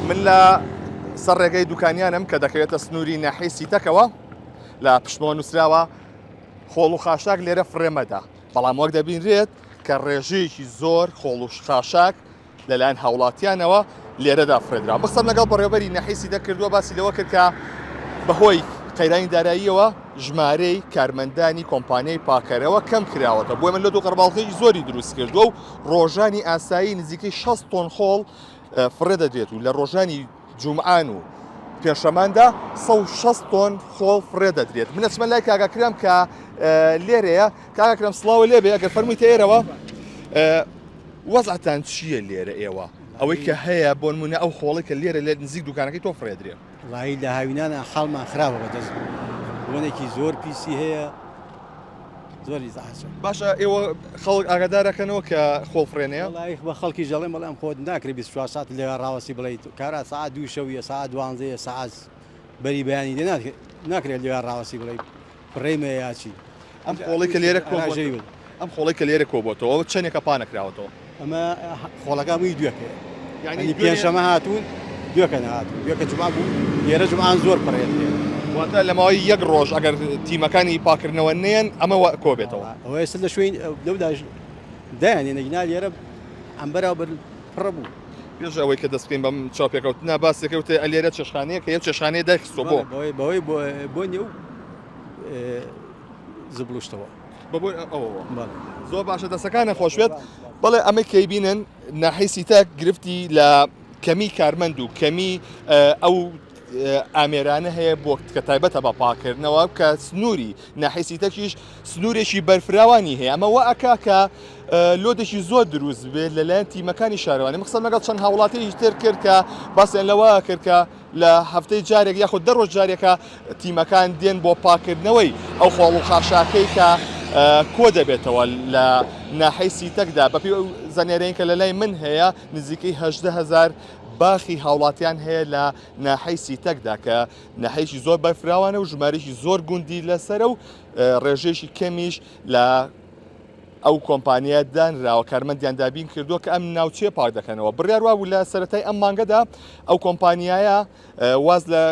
من لە سەر ڕێگەی دوکانیانم کە دەکەوێتە سنووری ناحیەی سیتەکەوە لە پشتمەوە نووسراوە خۆڵ و خاشاک لێرە فڕێمەدا، بەڵام وەک دەبینرێت کە ڕێژەیەکی زۆر خۆڵ و خاشاک لەلایەن هاوڵاتیانەوە لێرەدا فرێدرا. بەسەر لەگەڵ بەڕێوەبەری ناحیەی سیتە کردووە، باسی لەوە کرد کە بەهۆی قەیرانی داراییەوە ژمارەی کارمەندانی کۆمپانیای پاکەرەوە کەم کراوەتە، بۆی من لە دوو قەرباڵغێکی زۆری دروست کردووە و ڕۆژانی ئاسایی نزیکەی 6 تۆن خۆڵ فڕێ دەدرێت و لە ڕۆژانی جومعان و پێشەماندا 160 تۆن خۆڵ فڕێ دەدرێت. من ئەچمە لای کاگاکرام کە لێرەیە. کاگاکرام سڵاوە لێبێ، ئەگەر فەرموویتە ئێرەوە وەزعتان چییە لێرە ئێوە؟ ئەوەی کە هەیە بۆ نمونە ئەو خۆڵی کە لێرە لێ نزیک دوکانەکەی تۆ فڕێدرێت. وڵی لە هاوینانە حاڵمان خراپە بەدەست وەنێکی زۆر پیسی هەیە، زۆری زەحمەتە. باشە ئێوە خەڵک ئاگادارەکەنەوە کە خۆڵ فڕێنەیە؟ وڵی بە خەڵکی ژەڵێم بەڵام خۆت ناکرێت 24 ساعت لێ ڕاوەسی بڵیت کارا ساعت 2 شەویە ساعت 12 ساعت بەری بەیانی دێ ناکرێت لێ ڕاوەسی بڵیت فڕێمە یاچی. ئەم خۆڵی کە لێرە ئەم خۆڵی کە لێرە کۆبۆتەوە چەندێکە پانەکراوەتەوە؟ ئەمە خۆڵەکەمی دوێکەیە، یعنی پێنجشەمە هاتوون دوێکە نهاتوون، دوێکە جوما بوو لێرە جومان زۆر پڕێت لێ. واتە لەماوەی یەک ڕۆژ ئەگەر تیمەکانی پاکردنەوە نێن ئەمە کۆبێتەوە. ئەوە ئێستا لە شوێن لەوداش دایانێ نەگینا لێرە ئەمبەرا پڕە بوو. پێش ئەوەی کە دەست بکەین بەم چاپێکەوتنا باسێکەوتێ ئەلێرە چێشخانەیە کە یەک چێشخانەیە دایخستۆ بەوەی بۆ نێو زبلوشتەوە. زۆر باشە دەستەکانە خۆشوێت. بەڵێ ئەمە کەیبینن ناحیەی سیتە گرفتی لە کەمی کارمەند و کەمی ئەو ئامێرانە هەیە بۆ کە تایبەتە بە پاکردنەوە کە سنووری ناحیەی سیتەکیش سنوورێکی بەرفراوانی هەیە. ئەمە وە ئەکا کە لۆدێکی زۆر دروست بێت لەلایەن تیمەکانی شارەوانی. مەخسەن لەگەڵ چەند هاوڵاتیش تر کرد کە باسییان لەوە کرد کە لە هەفتەی جارێک یاخود دە ڕۆژ جارێکە تیمەکان دێن بۆ پاکردنەوەی ئەو خۆڵ و خاشاکەی کە کۆ دەبێتەوە لە ناحیەی سیتەکدا. بەپی زانیارەیە کە لە لای من هەیە نزیکەی 18,000 باخی هاوڵاتیان هەیە لە ناحیەی سیتەکدا کە ناحیەیەکی زۆر بەرفراوانە و ژمارەیەکی زۆر گوندی لەسەرە و ڕێژەیەکی کەمیش لە ئەو کۆمپانیە دانراوە کارمەندیان دابین کردووە کە ئەم ناوچێ پاک دەکەنەوە. بڕیاروا بوو لە سەرەتای ئەم مانگەدا ئەو کۆمپانیایە واز لە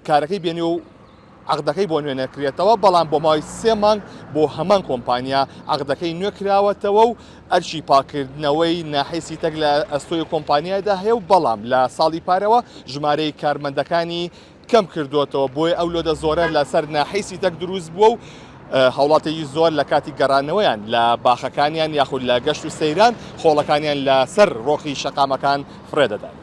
کارەکەی بێنێ و عقدەکەی بۆ نوێ نەکرێتەوە، بەڵام بۆ ماوەی 3 مانگ بۆ هەمان کۆمپانیا عقدەکەی نوێ کراوەتەوە و ئەرشی پاکردنەوەی ناحیەی سیتەک لە ئەستۆی کۆمپانیادا هەیە و بەڵام لە ساڵی پارەوە ژمارەی کارمەندەکانی کەم کردوێتەوە، بۆی ئەو لۆدە زۆرە لەسەر ناحیەی سیتەک دروست بووە و هەوڵاتێکی زۆر لە کاتی گەڕانەوەیان لە باخەکانیان یاخود لە گەشت و سەیران خۆڵەکانیان لەسەر ڕۆخی شەقامەکان فرێدەدات.